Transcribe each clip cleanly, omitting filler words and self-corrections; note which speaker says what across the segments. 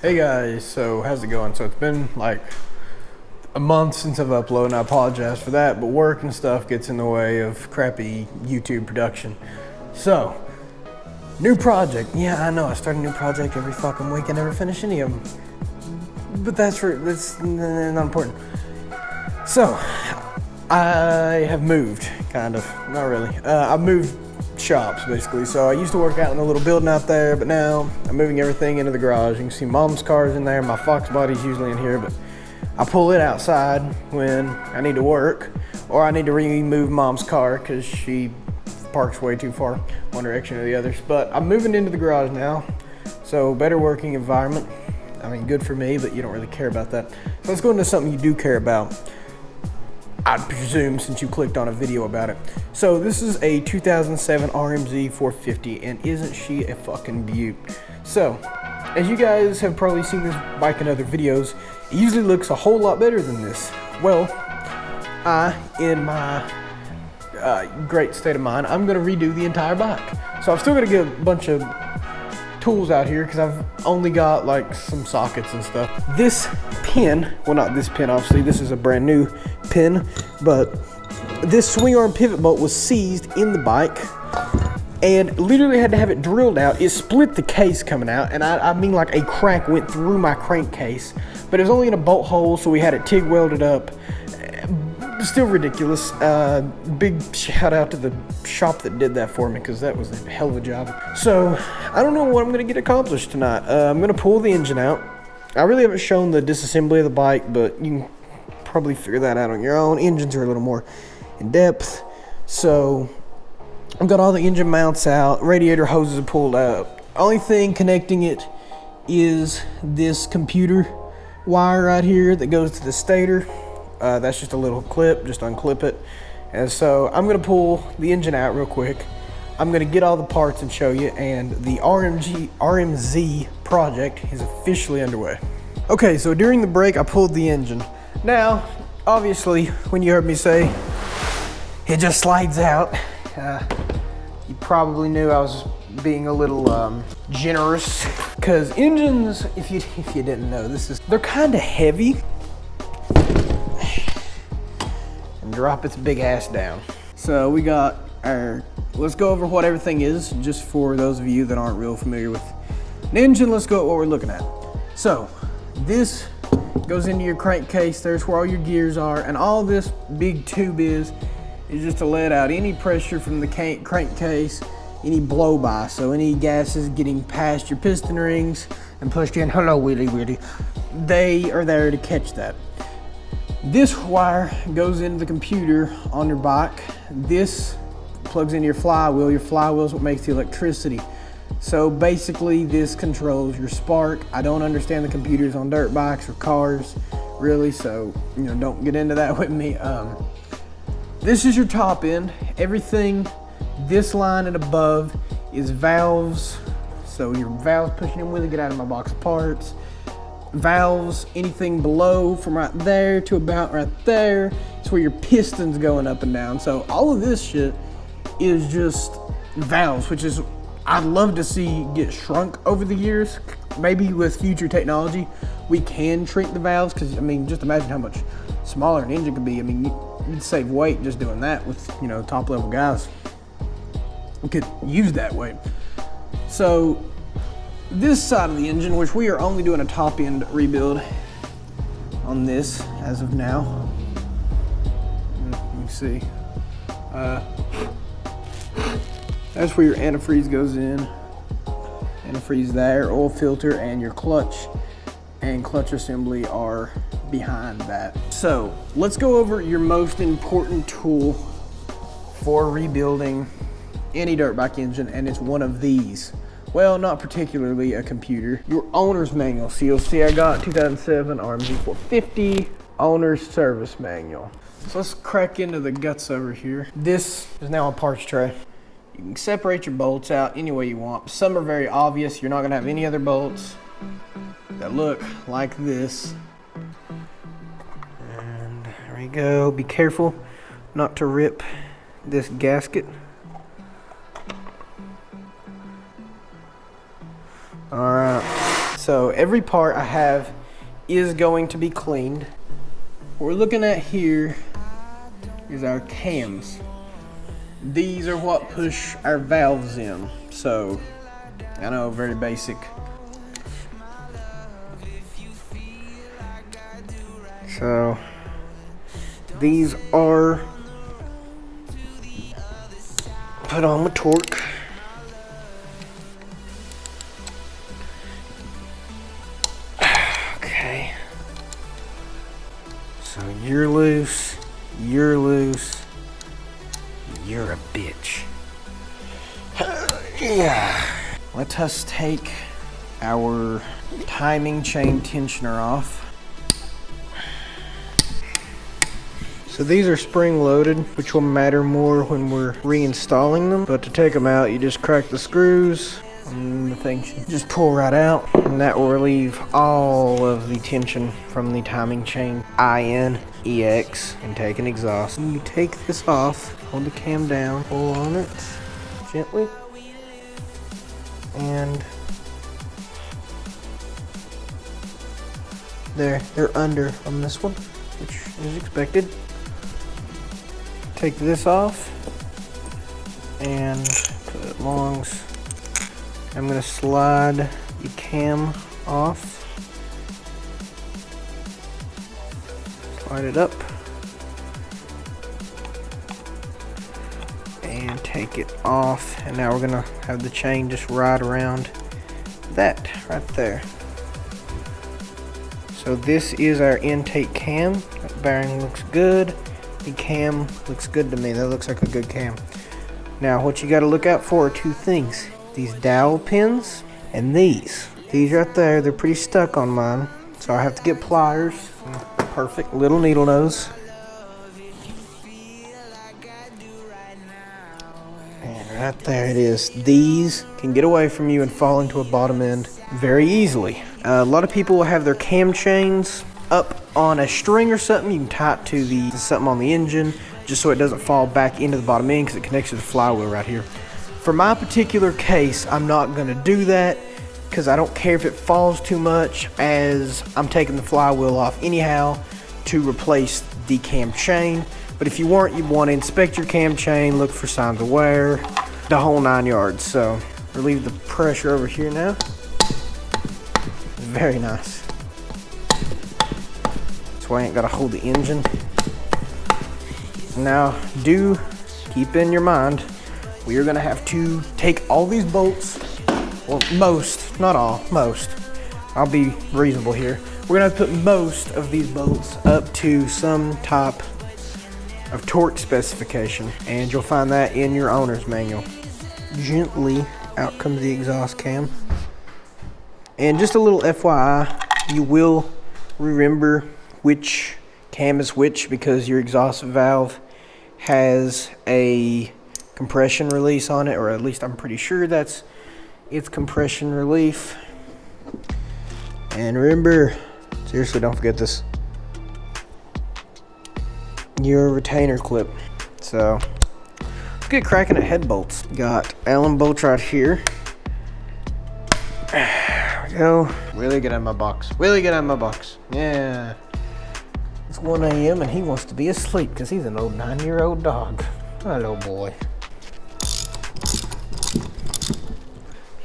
Speaker 1: Hey guys, so how's it going? So it's been like a month since I've uploaded, and I apologize for that, but work and stuff gets in the way of crappy YouTube production. So, new project. Yeah, I know, I start a new project every fucking week. I never finish any of them. But that's not important. So, I have moved, kind of, not really. I've moved shops basically. So I used to work out in a little building out there, but now I'm moving everything into the garage. You can see mom's car's in there. My Fox body's usually in here, but I pull it outside when I need to work, or I need to remove mom's car because she parks way too far one direction or the others. But I'm moving into the garage now, so better working environment. I mean, good for me, but you don't really care about that. So let's go into something you do care about, I'd presume, since you clicked on a video about it. So this is a 2007 RMZ 450, and isn't she a fucking beaut? So, as you guys have probably seen this bike in other videos, it usually looks a whole lot better than this. Well, in my great state of mind, I'm gonna redo the entire bike. So I've still got to get a bunch of tools out here because I've only got like some sockets and stuff. This pin, well, not this pin, obviously, this is a brand new pin, but this swing arm pivot bolt was seized in the bike and literally had to have it drilled out. It split the case coming out, and I mean like a crack went through my crankcase, but it was only in a bolt hole, so we had it TIG welded up. Still ridiculous. Big shout out to the shop that did that for me, because that was a hell of a job. So I don't know what I'm gonna get accomplished tonight. I'm gonna pull the engine out. I really haven't shown the disassembly of the bike, but you can probably figure that out on your own. Engines are a little more in depth. So I've got all the engine mounts out, radiator hoses are pulled out. Only thing connecting it is this computer wire right here that goes to the stator. That's just a little clip, just unclip it. And so I'm gonna pull the engine out real quick. I'm gonna get all the parts and show you, and the RMZ project is officially underway. Okay, so during the break, I pulled the engine. Now, obviously, when you heard me say it just slides out, you probably knew I was being a little generous, because engines, if you didn't know, they're kind of heavy. And drop its big ass down. So we got our, let's go over what everything is, just for those of you that aren't real familiar with an engine. Let's go at what we're looking at. So this goes into your crankcase. There's where all your gears are, and all this big tube is just to let out any pressure from the crankcase, any blow by, so any gases getting past your piston rings and pushed in. Hello, Willy Willy. They are there to catch that. This wire goes into the computer on your bike. This plugs into your flywheel. Your flywheel is what makes the electricity. So basically this controls your spark. I don't understand the computers on dirt bikes or cars, really, so don't get into that with me. This is your top end. Everything this line and above is valves. So your valves pushing in with it, get out of my box of parts. Valves, anything below from right there to about right there, it's where your piston's going up and down. So all of this shit is just valves, which is, I'd love to see get shrunk over the years. Maybe with future technology, we can shrink the valves, because I mean, just imagine how much smaller an engine could be. I mean, you'd save weight just doing that with, top level guys. We could use that weight. So this side of the engine, which we are only doing a top end rebuild on this as of now. Let me see. That's where your antifreeze goes in. Antifreeze there, oil filter, and your clutch and clutch assembly are behind that. So let's go over your most important tool for rebuilding any dirt bike engine, and it's one of these. Well, not particularly a computer. Your owner's manual. So you'll see I got 2007 RMZ 450 owner's service manual. So let's crack into the guts over here. This is now a parts tray. You can separate your bolts out any way you want. Some are very obvious. You're not gonna have any other bolts that look like this. And there we go. Be careful not to rip this gasket. All right. So every part I have is going to be cleaned. What we're looking at here is our cams. These are what push our valves in. So, I know, very basic. So, these are put on with torque. Okay. So you're loose, you're loose, you're a bitch. Yeah. Let us take our timing chain tensioner off. So these are spring loaded, which will matter more when we're reinstalling them. But to take them out, you just crack the screws and the thing should just pull right out. And that will relieve all of the tension from the timing chain IN, EX, and take an exhaust. When you take this off, hold the cam down, pull on it gently, and there, they're under on this one, which is expected. Take this off and put it longs. I'm gonna slide the cam off. Slide it up and take it off. And now we're gonna have the chain just ride around that right there. So this is our intake cam. That bearing looks good. The cam looks good to me. That looks like a good cam. Now what you got to look out for are two things. These dowel pins and these. These right there, they're pretty stuck on mine. So I have to get pliers. Perfect little needle nose. And right there it is. These can get away from you and fall into a bottom end very easily. A lot of people will have their cam chains up on a string or something. You can tie it to something on the engine just so it doesn't fall back into the bottom end because it connects to the flywheel right here. For my particular case, I'm not going to do that because I don't care if it falls too much, as I'm taking the flywheel off anyhow to replace the cam chain. But if you weren't, you'd want to inspect your cam chain, look for signs of wear, the whole 9 yards. So relieve the pressure over here now. Very nice. That's why I ain't got to hold the engine. Now, do keep in your mind, we are going to have to take all these bolts, well, most, not all, most. I'll be reasonable here. We're going to have to put most of these bolts up to some type of torque specification, and you'll find that in your owner's manual. Gently out comes the exhaust cam. And just a little FYI, you will remember which cam is which because your exhaust valve has a compression release on it, or at least I'm pretty sure that's its compression relief. And remember, seriously, don't forget this, your retainer clip. So let's get cracking at head bolts. Got Allen bolts right here. There we go. Willie, get out of my box. Willie, get out of my box. Yeah. It's 1 a.m. and he wants to be asleep because he's an old 9-year-old dog. Hello, boy.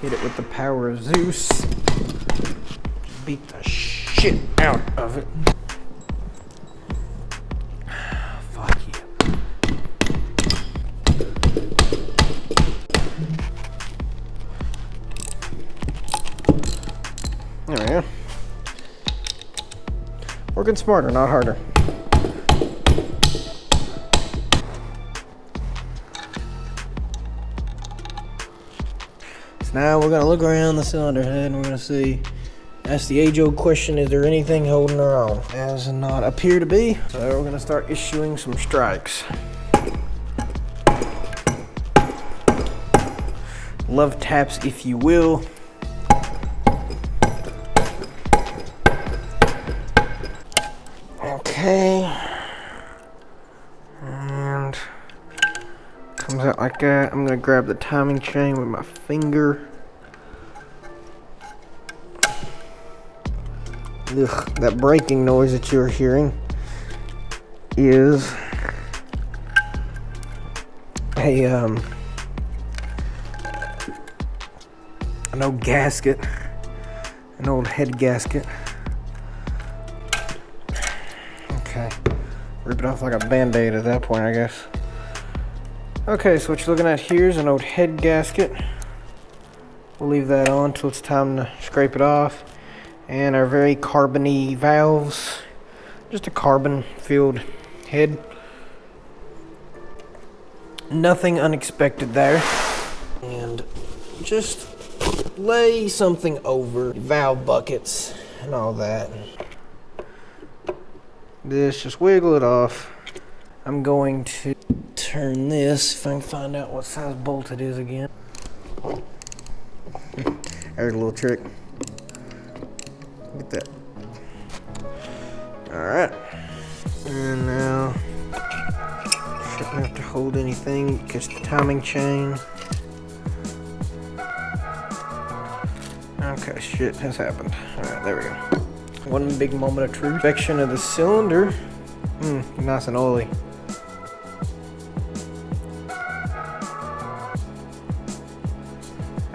Speaker 1: Hit it with the power of Zeus. Just beat the shit out of it. Fuck you. There we go. Working smarter, not harder. So now we're going to look around the cylinder head and we're going to see, ask the age-old question, is there anything holding her on? Does not appear to be, so we're going to start issuing some strikes. Love taps, if you will. Okay, and comes out like that. I'm gonna grab the timing chain with my finger. Ugh, that braking noise that you're hearing is an old gasket, an old head gasket. Okay, rip it off like a band-aid at that point, I guess. Okay, so what you're looking at here is an old head gasket. We'll leave that on till it's time to scrape it off. And our very carbony valves, just a carbon-filled head. Nothing unexpected there. And just lay something over valve buckets and all that. This, just wiggle it off. I'm going to turn this, if I can find out what size bolt it is again. There's a little trick. Look at that. Alright. And now, shouldn't have to hold anything, catch the timing chain. Okay, shit has happened. Alright, there we go. One big moment of truth. Section of the cylinder. Nice and oily.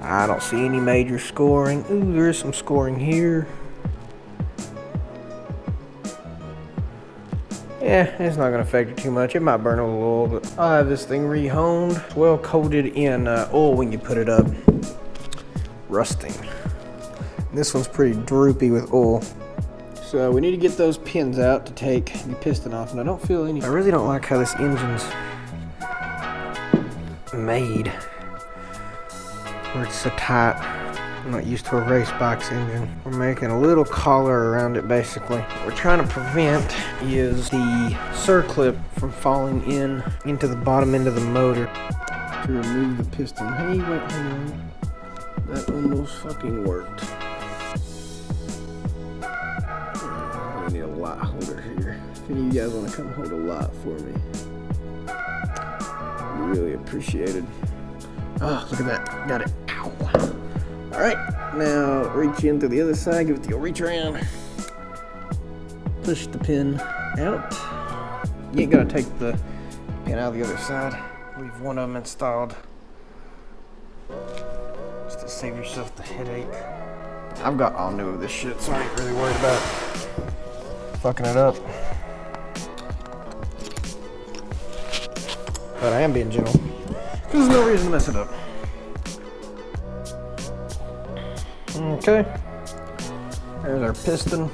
Speaker 1: I don't see any major scoring. Ooh, there is some scoring here. Yeah, it's not gonna affect it too much. It might burn a little oil, but I'll have this thing rehoned. It's well coated in oil when you put it up. Rusting. And this one's pretty droopy with oil. So we need to get those pins out to take the piston off, and I don't feel any. I really don't like how this engine's made, where it's so tight. I'm not used to a race bike's engine. We're making a little collar around it basically. What we're trying to prevent is the circlip from falling into the bottom end of the motor. To remove the piston. Hey, wait, hang on. That almost fucking worked. I need a lot holder here. If any of you guys want to come hold a lot for me, I'd be really appreciated. Oh, look at that. Got it. Ow. Alright, now reach in through the other side, give it the old reach around. Push the pin out. You ain't gotta take the pin out of the other side. Leave one of them installed. Just to save yourself the headache. I've got all new of this shit, so I ain't really worried about fucking it up. But I am being gentle, because there's no reason to mess it up. Okay, there's our piston.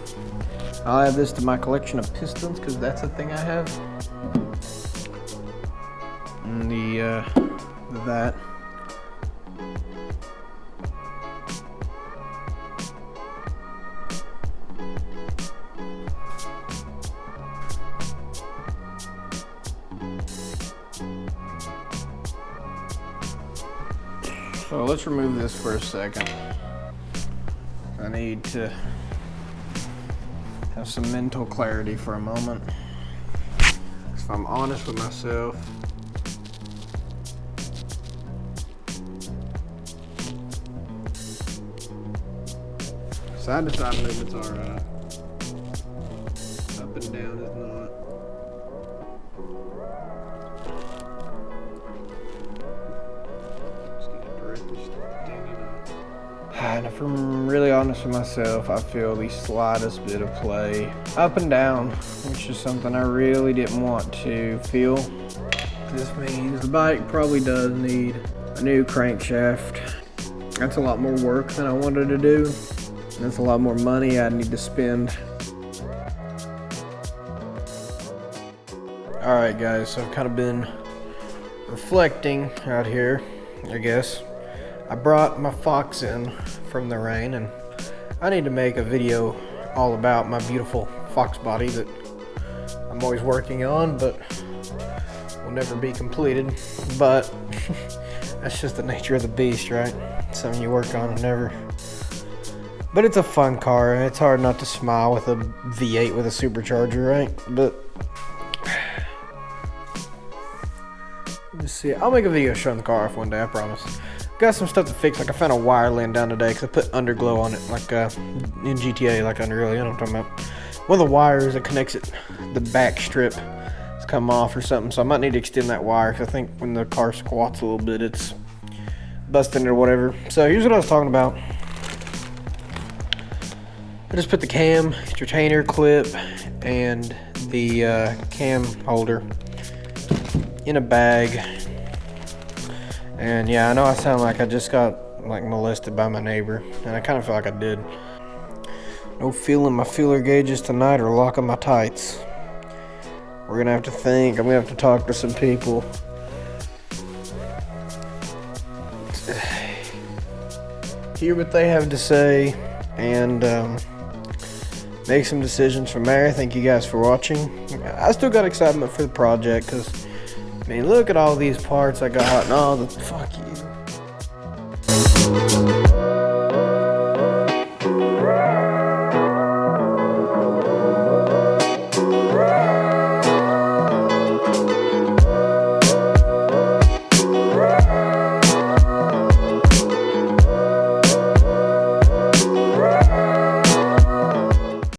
Speaker 1: I'll add this to my collection of pistons because that's a thing I have. And that. So let's remove this for a second. I need to have some mental clarity for a moment. If I'm honest with myself, side to side movement's alright. Up and down is not. And if I'm really honest with myself, I feel the slightest bit of play up and down, which is something I really didn't want to feel. This means the bike probably does need a new crankshaft. That's a lot more work than I wanted to do. That's a lot more money I need to spend. Alright guys, so I've kind of been reflecting out here, I guess. I brought my Fox in from the rain, and I need to make a video all about my beautiful Fox body that I'm always working on, but will never be completed. But that's just the nature of the beast, right? Something you work on and never. But it's a fun car, and it's hard not to smile with a V8 with a supercharger, right? But let's see. I'll make a video showing the car off one day, I promise. got some stuff to fix. Like I found a wire laying down today because I put underglow on it, like in GTA, like underglow. You know what I'm talking about? One of the wires that connects it, the back strip, has come off or something. So I might need to extend that wire because I think when the car squats a little bit, it's busting or whatever. So here's what I was talking about. I just put the cam, retainer clip, and the cam holder in a bag. And yeah, I know I sound like I just got like molested by my neighbor, and I kind of feel like I did. No feeling my feeler gauges tonight or locking my tights. We're gonna have to think. I'm gonna have to talk to some people. Hear what they have to say, and make some decisions from there. Thank you guys for watching. I still got excitement for the project because, I mean, look at all these parts I got. No, fuck you.